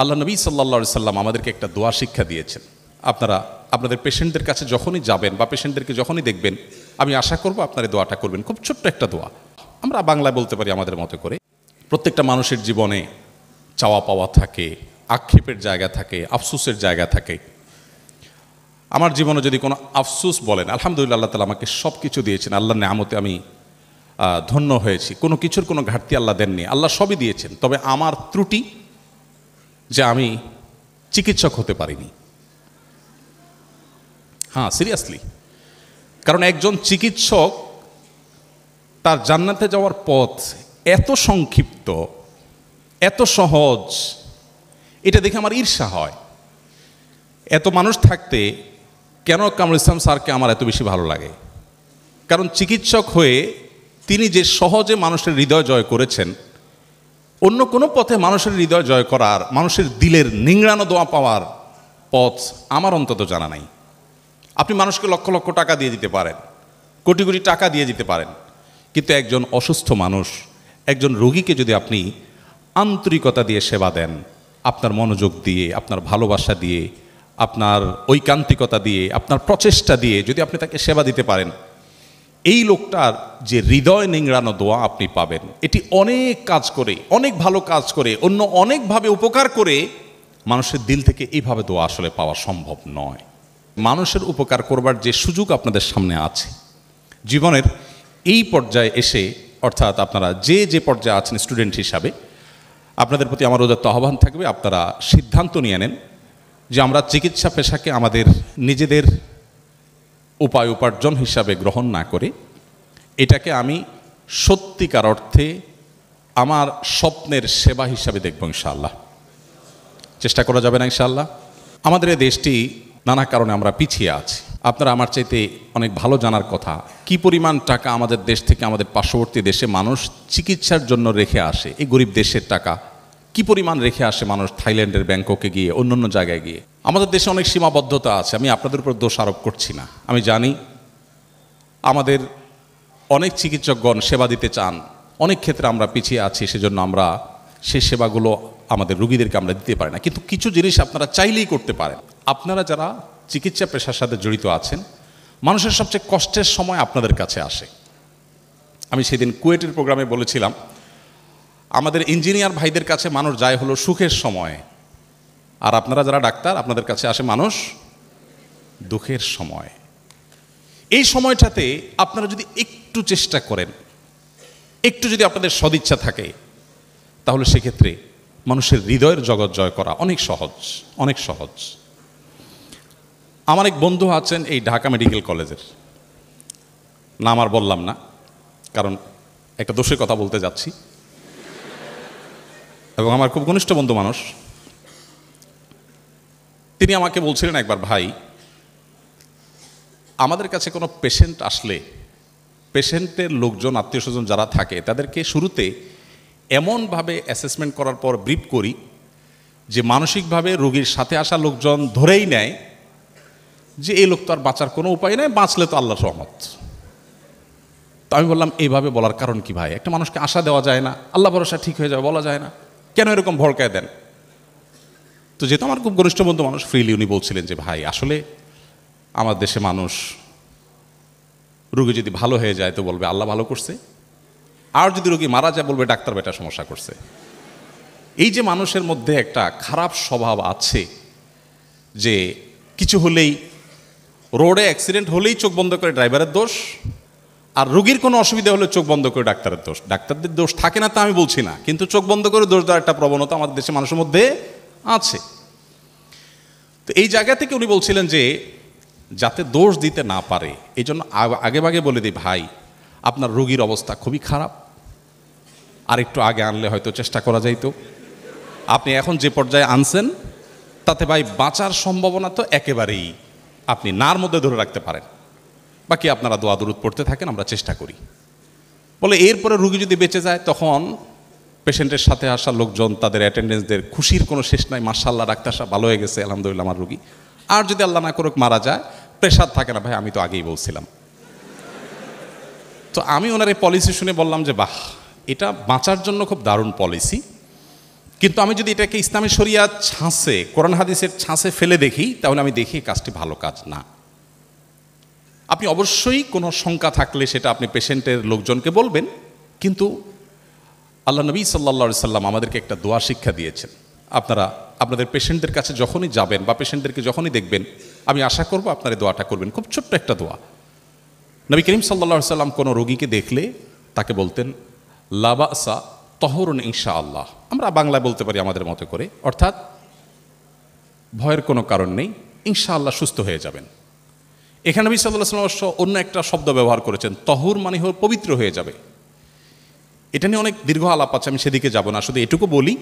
আল্লাহ নবী সাল্লাল্লাহু আলাইহি সাল্লাম আমাদেরকে একটা দোয়া শিক্ষা দিয়েছেন। আপনারা আপনাদের পেশেন্টদের কাছে যখনই যাবেন বা পেশেন্টদেরকে যখনই দেখবেন, আমি আশা করব আপনারা দোয়াটা করবেন। খুব ছোট্ট একটা দোয়া, আমরা বাংলায় বলতে পারি আমাদের মতো করে। প্রত্যেকটা মানুষের জীবনে চাওয়া পাওয়া থাকে, আক্ষেপের জায়গা থাকে, আফসোসের জায়গা থাকে। আমার জীবনে যদি কোনো আফসোস বলেন, আলহামদুলিল্লাহ আল্লাহ তাআলা আমাকে সব কিছু দিয়েছেন, আল্লাহর নেয়ামতে আমি ধন্য হয়েছি। কোনো কিছুর কোনো ঘাটতি আল্লাহ দেননি, আল্লাহ সবই দিয়েছেন। তবে আমার ত্রুটি যে আমি চিকিৎসক হতে পারিনি। হ্যাঁ, সিরিয়াসলি। কারণ একজন চিকিৎসক তার জান্নাতে যাওয়ার পথ এত সংক্ষিপ্ত, এত সহজ, এটা দেখে আমার ঈর্ষা হয়। এত মানুষ থাকতে কেন কামরুল ইসলাম স্যারকে আমার এত বেশি ভালো লাগে? কারণ চিকিৎসক হয়ে তিনি যে সহজে মানুষের হৃদয় জয় করেছেন, অন্য কোনো পথে মানুষের হৃদয় জয় করার, মানুষের দিলের নিংড়ানো দোয়া পাওয়ার পথ আমার অন্তত জানা নাই। আপনি মানুষকে লক্ষ লক্ষ টাকা দিয়ে দিতে পারেন, কোটি কোটি টাকা দিয়ে দিতে পারেন, কিন্তু একজন অসুস্থ মানুষ, একজন রোগীকে যদি আপনি আন্তরিকতা দিয়ে সেবা দেন, আপনার মনোযোগ দিয়ে, আপনার ভালোবাসা দিয়ে, আপনার ঐকান্তিকতা দিয়ে, আপনার প্রচেষ্টা দিয়ে যদি আপনি তাকে সেবা দিতে পারেন, এই লোকটার যে হৃদয় নিংড়ানো দোয়া আপনি পাবেন। এটি অনেক কাজ করে, অনেক ভালো কাজ করে, অন্য অনেকভাবে উপকার করে মানুষের দিল থেকে এইভাবে দোয়া আসলে পাওয়া সম্ভব নয়। মানুষের উপকার করবার যে সুযোগ আপনাদের সামনে আছে, জীবনের এই পর্যায়ে এসে, অর্থাৎ আপনারা যে যে পর্যায়ে আছেন স্টুডেন্ট হিসাবে, আপনাদের প্রতি আমার উদাত্ত আহ্বান থাকবে, আপনারা সিদ্ধান্ত নিয়ে নেন যে আমরা চিকিৎসা পেশাকে আমাদের নিজেদের উপায় উপার্জন হিসাবে গ্রহণ না করে এটাকে আমি সত্যিকার অর্থে আমার স্বপ্নের সেবা হিসাবে দেখব ইনশাআল্লাহ। চেষ্টা করা যাবে না ইনশাআল্লাহ? আমাদের এই দেশটি নানা কারণে আমরা পিছিয়ে আছি। আপনারা আমার চাইতে অনেক ভালো জানার কথা কি পরিমাণ টাকা আমাদের দেশ থেকে আমাদের পার্শ্ববর্তী দেশে মানুষ চিকিৎসার জন্য রেখে আসে। এই গরিব দেশের টাকা কি পরিমাণ রেখে আসে মানুষ থাইল্যান্ডের ব্যাংককে গিয়ে, অন্য জায়গায় গিয়ে। আমাদের দেশে অনেক সীমাবদ্ধতা আছে, আমি আপনাদের উপর দোষ আরোপ করছি না। আমি জানি আমাদের অনেক চিকিৎসকগণ সেবা দিতে চান, অনেক ক্ষেত্রে আমরা পিছিয়ে আছি, সেজন্য আমরা সেই সেবাগুলো আমাদের রোগীদেরকে আমরা দিতে পারি না। কিন্তু কিছু জিনিস আপনারা চাইলেই করতে পারেন। আপনারা যারা চিকিৎসা পেশার সাথে জড়িত আছেন, মানুষের সবচেয়ে কষ্টের সময় আপনাদের কাছে আসে। আমি সেদিন কুয়েটের প্রোগ্রামে বলেছিলাম, আমাদের ইঞ্জিনিয়ার ভাইদের কাছে মানুষ যায় হলো সুখের সময়, আর আপনারা যারা ডাক্তার, আপনাদের কাছে আসে মানুষ দুঃখের সময়। এই সময়টাতে আপনারা যদি একটু চেষ্টা করেন, একটু যদি আপনাদের সদিচ্ছা থাকে, তাহলে সেক্ষেত্রে মানুষের হৃদয়ের জগৎ জয় করা অনেক সহজ, অনেক সহজ। আমার এক বন্ধু আছেন এই ঢাকা মেডিকেল কলেজের, নাম আর বললাম না, কারণ একটা দোষের কথা বলতে যাচ্ছি, এবং আমার খুব ঘনিষ্ঠ বন্ধু মানুষ। তিনি আমাকে বলছিলেন একবার, ভাই আমাদের কাছে কোনো পেশেন্ট আসলে, পেশেন্টের লোকজন, আত্মীয় স্বজন যারা থাকে, তাদেরকে শুরুতে এমনভাবে অ্যাসেসমেন্ট করার পর ব্রিফ করি যে মানসিকভাবে রোগীর সাথে আসা লোকজন ধরেই নেয় যে এই লোক তো আর বাঁচার কোনো উপায় নেই, বাঁচলে তো আল্লাহর রহমত। তো আমি বললাম, এইভাবে বলার কারণ কি ভাই? একটা মানুষকে আশা দেওয়া যায় না, আল্লাহ ভরসা ঠিক হয়ে যাবে বলা যায় না, কেন এরকম ভড়কায় দেন? তো যেহেতু আমার খুব ঘনিষ্ঠ বন্ধু মানুষ, ফ্রিলি উনি বলছিলেন যে ভাই আসলে আমার দেশে মানুষ রোগী যদি ভালো হয়ে যায় তো বলবে আল্লাহ ভালো করছে, আর যদি রোগী মারা যায় বলবে ডাক্তার বেটা সমস্যা করছে। এই যে মানুষের মধ্যে একটা খারাপ স্বভাব আছে যে কিছু হলেই, রোডে অ্যাক্সিডেন্ট হলেই চোখ বন্ধ করে ড্রাইভারের দোষ, আর রোগীর কোনো অসুবিধা হলে চোখ বন্ধ করে ডাক্তারের দোষ। ডাক্তারদের দোষ থাকে না তা আমি বলছি না, কিন্তু চোখ বন্ধ করে দোষ দেওয়ার একটা প্রবণতা আমাদের দেশের মানুষের মধ্যে আছে। তো এই জায়গা থেকে উনি বলছিলেন যে যাতে দোষ দিতে না পারে, এই জন্য আগেভাগে বলে দিই, ভাই আপনার রোগীর অবস্থা খুবই খারাপ, আর একটু আগে আনলে হয়তো চেষ্টা করা যাইতো। আপনি এখন যে পর্যায়ে আনছেন তাতে ভাই বাঁচার সম্ভাবনা তো একেবারেই আপনি নার মধ্যে ধরে রাখতে পারেন। বাকি আপনারা দোয়া দরুদ পড়তে থাকেন, আমরা চেষ্টা করি। বলে এরপরে রুগী যদি বেঁচে যায়, তখন পেশেন্টের সাথে আসা লোকজন, তাদের অ্যাটেন্ডেন্সদের খুশির কোনো শেষ নাই, মাশাআল্লাহ ডাক্তার সাহেব ভালো হয়ে গেছে, আলহামদুলিল্লাহ আমার রুগী। আর যদি আল্লাহ না করুক মারা যায়, প্রেশার থাকে না, ভাই আমি তো আগেই বলছিলাম। তো আমি ওনার এই পলিসি শুনে বললাম যে বাহ, এটা বাঁচার জন্য খুব দারুণ পলিসি। কিন্তু আমি যদি এটাকে ইসলামী শরিয়াত ছাঁচে, কোরআন হাদিসের ছাঁচে ফেলে দেখি, তাহলে আমি দেখি কাজটি ভালো কাজ না। আপনি অবশ্যই কোনো শঙ্কা থাকলে সেটা আপনি পেশেন্টের লোকজনকে বলবেন, কিন্তু আল্লাহ নবী সাল্লাল্লাহু আলাইহি সাল্লাম আমাদেরকে একটা দোয়া শিক্ষা দিয়েছেন। আপনারা আপনাদের পেশেন্টদের কাছে যখনই যাবেন বা পেশেন্টদেরকে যখনই দেখবেন, আমি আশা করব আপনারা এই দোয়াটা করবেন। খুব ছোট্ট একটা দোয়া। নবী করিম সাল্লাল্লাহু আলাইহি সাল্লাম কোনো রোগীকে দেখলে তাকে বলতেন লা বাসা তহরুন ইনশাআল্লাহ। আমরা বাংলায় বলতে পারি আমাদের মতো করে, অর্থাৎ ভয়ের কোনো কারণ নেই, ইনশাআল্লাহ সুস্থ হয়ে যাবেন। এখানে নবী সাল্লাল্লাহু আলাইহি ওয়াসাল্লাম অবশ্য অন্য একটা শব্দ ব্যবহার করেছেন, তহুর মানে হল পবিত্র হয়ে যাবে। এটা নিয়ে অনেক দীর্ঘ আলাপ আছে, আমি সেদিকে যাব না। শুধু এটুকু বলি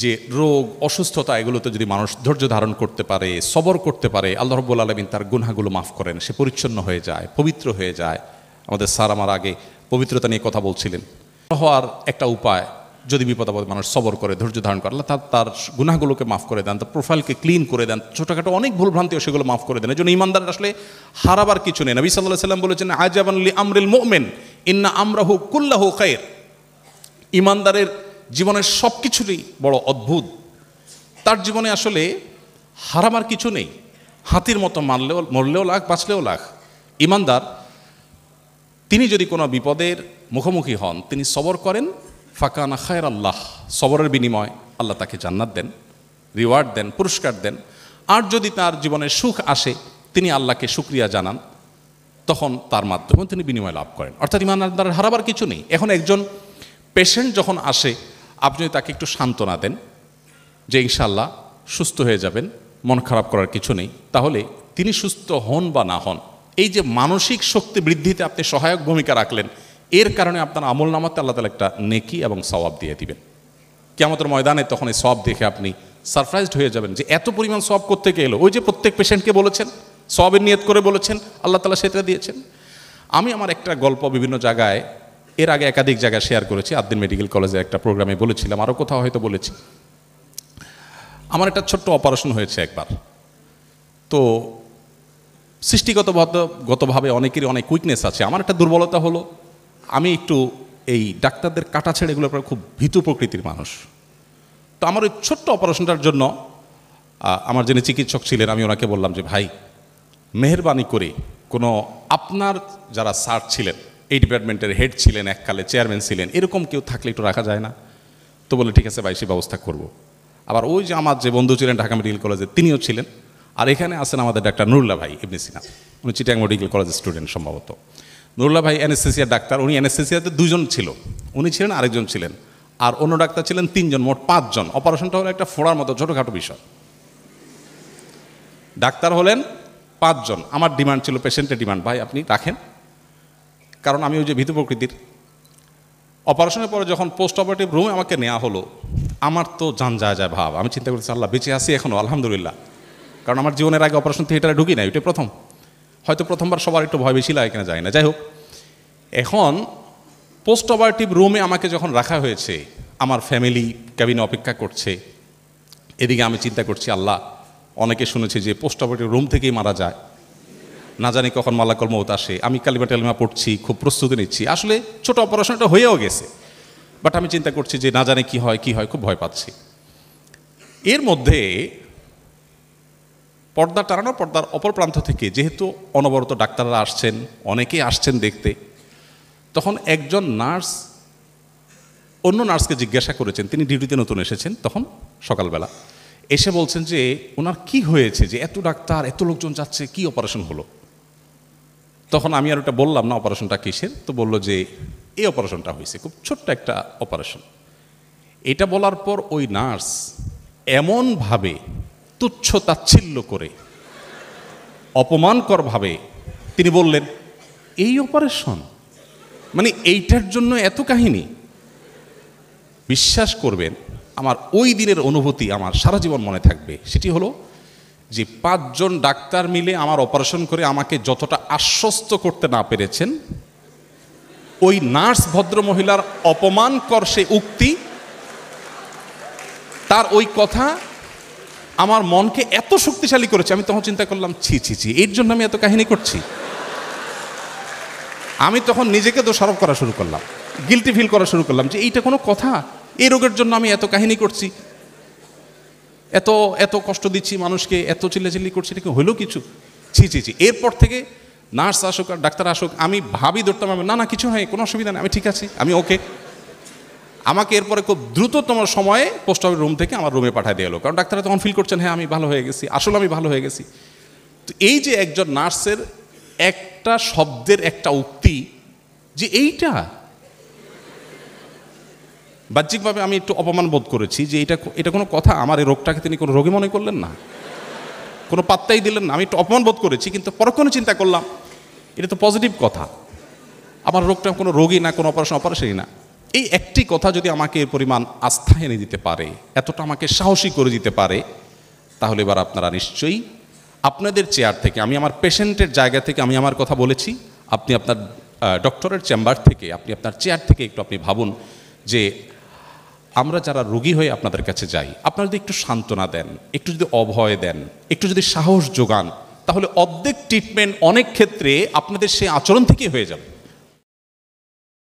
যে রোগ অসুস্থতা এগুলোতে যদি মানুষ ধৈর্য ধারণ করতে পারে, সবর করতে পারে, আল্লাহ রাব্বুল আলামিন তার গুনাহগুলো মাফ করেন, সে পরিচ্ছন্ন হয়ে যায়, পবিত্র হয়ে যায়। আমাদের স্যার আমার আগে পবিত্রতা নিয়ে কথা বলছিলেন। হওয়ার একটা উপায়, যদি বিপদ আপদে মানুষ সবর করে, ধৈর্য ধারণ করে, আল্লাহ তার গুনাহগুলোকে মাফ করে দেন, তার প্রোফাইলকে ক্লিন করে দেন, ছোটোখাটো অনেক ভুলভ্রান্তিও সেগুলো মাফ করে দেন। এই জন্য ইমানদার আসলে হারাবার কিছু নেই। নবী সাল্লাল্লাহু আলাইহি ওয়াসাল্লাম বলেছেন আজাবান লি আমরিল মুমিন ইন্না আমরাহু কুল্লাহু খায়র। ইমানদারের জীবনের সব কিছুরই বড় অদ্ভুত। তার জীবনে আসলে হারাবার কিছু নেই। হাতির মতো মরলেও লাখ, বাঁচলেও লাখ। ইমানদার তিনি যদি কোনো বিপদের মুখোমুখি হন, তিনি সবর করেন, ফাকানা খায়র আল্লাহ, সবরের বিনিময় আল্লাহ তাকে জান্নাত দেন, রিওয়ার্ড দেন, পুরস্কার দেন। আর যদি তার জীবনে সুখ আসে, তিনি আল্লাহকে শুকরিয়া জানান, তখন তার মাধ্যমে তিনি বিনিময় লাভ করেন। অর্থাৎ ইমানদারের হারাবার কিছু নেই। এখন একজন পেশেন্ট যখন আসে, আপনি তাকে একটু সান্ত্বনা দেন যে ইনশাআল্লাহ সুস্থ হয়ে যাবেন, মন খারাপ করার কিছু নেই, তাহলে তিনি সুস্থ হন বা না হন, এই যে মানসিক শক্তি বৃদ্ধিতে আপনি সহায়ক ভূমিকা রাখলেন, এর কারণে আপনার আমল নামাতে আল্লাহ তাআলা একটা নেকি এবং সওয়াব দিয়ে দিবেন। কিয়ামতের ময়দানে তখন এই সওয়াব দেখে আপনি সারপ্রাইজড হয়ে যাবেন যে এত পরিমাণ সওয়াব কোত্থেকে এলো। ওই যে প্রত্যেক পেশেন্টকে বলেছেন, সওয়াবের নিয়ত করে বলেছেন, আল্লাহ তাআলা সেটা দিয়েছেন। আমি আমার একটা গল্প বিভিন্ন জায়গায়, এর আগে একাধিক জায়গায় শেয়ার করেছি। আদ্দিন মেডিকেল কলেজে একটা প্রোগ্রামে বলেছিলাম, আরও কোথাও হয়তো বলেছি। আমার একটা ছোট্ট অপারেশন হয়েছে একবার। তো সৃষ্টিগতভাবে অনেকেরই অনেক উইকনেস আছে। আমার একটা দুর্বলতা হলো, আমি একটু এই ডাক্তারদের কাটা ছেড়ে এগুলোর পর খুব ভীতু প্রকৃতির মানুষ। তো আমার ওই ছোট্ট অপারেশনটার জন্য আমার যিনি চিকিৎসক ছিলেন, আমি ওনাকে বললাম যে ভাই, মেহেরবানি করে কোনো আপনার যারা স্যার ছিলেন, এই ডিপার্টমেন্টের হেড ছিলেন, এককালে চেয়ারম্যান ছিলেন, এরকম কেউ থাকলে একটু রাখা যায় না? তো বলে ঠিক আছে ভাই, সে ব্যবস্থা করব। আবার ওই যে আমার যে বন্ধু ছিলেন ঢাকা মেডিকেল কলেজে, তিনিও ছিলেন। আর এখানে আছেন আমাদের ডাক্তার নুরুল্লাহ ভাই ইবনে সিনা, উনি চিটাং মেডিকেল কলেজের স্টুডেন্ট সম্ভবত। নুরুল্লাহ ভাই অ্যানেস্থেসিয়ার ডাক্তার, উনি অ্যানেস্থেসিয়াতে 2 জন ছিল, উনি ছিলেন, আরেকজন ছিলেন, আর অন্য ডাক্তার ছিলেন 3 জন, মোট 5 জন। অপারেশনটা হলো একটা ফোড়ার মতো ছোটোখাটো বিষয়। ডাক্তার হলেন 5 জন। আমার ডিমান্ড ছিল, পেশেন্টের ডিমান্ড, ভাই আপনি রাখেন, কারণ আমি ওই যে ভীতু প্রকৃতির। অপারেশনের পরে যখন পোস্ট অপারেটিভ রুমে আমাকে নেওয়া হলো, আমার তো জান যায় ভাব। আমি চিন্তা করছি আল্লাহ বেঁচে আছি এখনও, আলহামদুলিল্লাহ। কারণ আমার জীবনের আগে অপারেশন থিয়েটারে ঢুকি না, এটা প্রথম। হয়তো প্রথমবার সবার একটু ভয় বেশি লাগে কিনা যায় না, যাই হোক। এখন পোস্ট অপারেটিভ রুমে আমাকে যখন রাখা হয়েছে, আমার ফ্যামিলি ক্যাবিনে অপেক্ষা করছে, এদিকে আমি চিন্তা করছি আল্লাহ, অনেকে শুনেছি যে পোস্ট অপারেটিভ রুম থেকেই মারা যায়, না জানি কখন মালাকুল মউত আসে। আমি কালিমা টালিমা পড়ছি, খুব প্রস্তুতি নিচ্ছি। আসলে ছোট অপারেশনটা হয়েও গেছে, বাট আমি চিন্তা করছি যে না জানি কি হয়, খুব ভয় পাচ্ছি। এর মধ্যে পর্দা টানানো, পর্দার অপর প্রান্ত থেকে যেহেতু অনবরত ডাক্তাররা আসছেন, অনেকেই আসছেন দেখতে, তখন একজন নার্স অন্য নার্সকে জিজ্ঞাসা করেছেন, তিনি ডিউটিতে নতুন এসেছেন তখন সকালবেলা, এসে বলছেন যে ওনার কি হয়েছে, যে এত ডাক্তার, এত লোকজন যাচ্ছে, কি অপারেশন হলো? তখন আমি আর ওটা বললাম না অপারেশনটা কিসের। তো বলল যে এই অপারেশনটা হয়েছে, খুব ছোট্ট একটা অপারেশন। এটা বলার পর ওই নার্স এমনভাবে তুচ্ছ তাচ্ছিল্য করে, অপমানকরভাবে তিনি বললেন, এই অপারেশন মানে এইটার জন্য এত কাহিনী? বিশ্বাস করবেন, আমার ওই দিনের অনুভূতি আমার সারা জীবন মনে থাকবে। সেটি হলো যে 5 জন ডাক্তার মিলে আমার অপারেশন করে আমাকে যতটা আশ্বস্ত করতে না পেরেছেন, ওই নার্স ভদ্রমহিলার অপমানকর সে উক্তি, তার ওই কথা আমার মনকে এত শক্তিশালী করেছে। আমি তখন চিন্তা করলাম, ছি, এর জন্য আমি এত কাহিনী করছি। আমি তখন নিজেকে দোষারোপ করা শুরু করলাম, গিল্টি ফিল করা শুরু করলাম যে এইটা কোনো কথা, এই রোগের জন্য আমি এত কাহিনী করছি, এত এত কষ্ট দিচ্ছি মানুষকে, এত চিল্লাচিল্লি করছি, এটা কি হলো কিছু? ছি ছি ছি। এরপর থেকে নার্স আসুক আর ডাক্তার আসুক, আমি ভাবি ধরতাম, আমি না না কিছু হয়, কোনো অসুবিধা নেই, আমি ঠিক আছি, আমি ওকে। আমাকে এরপরে খুব দ্রুততম সময়ে পোস্ট অফিস রুম থেকে আমার রুমে পাঠিয়ে দিয়ে এলো, কারণ ডাক্তাররা তখন ফিল করছেন হ্যাঁ আমি ভালো হয়ে গেছি, আসলে আমি ভালো হয়ে গেছি। তো এই যে একজন নার্সের একটা শব্দের একটা উক্তি যে এইটা, বাহ্যিকভাবে আমি একটু অপমান বোধ করেছি যে এটা কোনো কথা, আমার এই রোগটাকে তিনি কোনো রোগী মনে করলেন না, কোনো পাত্তাই দিলেন না, আমি একটু অপমান বোধ করেছি। কিন্তু পরক্ষণে চিন্তা করলাম এটা তো পজিটিভ কথা, আমার রোগটা কোনো রোগী না, কোনো অপারেশনই না। এই একটি কথা যদি আমাকে এর পরিমাণ আস্থা এনে দিতে পারে, এতটা আমাকে সাহসী করে দিতে পারে, তাহলে এবার আপনারা নিশ্চয়ই আপনাদের চেয়ার থেকে, আমি আমার পেশেন্টের জায়গা থেকে আমি আমার কথা বলেছি, আপনি আপনার ডক্টরের চেম্বার থেকে, আপনি আপনার চেয়ার থেকে একটু আপনি ভাবুন যে আমরা যারা রোগী হয়ে আপনাদের কাছে যাই, আপনারা যদি একটু সান্ত্বনা দেন, একটু যদি অভয় দেন, একটু যদি সাহস যোগান, তাহলে অর্ধেক ট্রিটমেন্ট অনেক ক্ষেত্রে আপনাদের সেই আচরণ থেকেই হয়ে যাবে।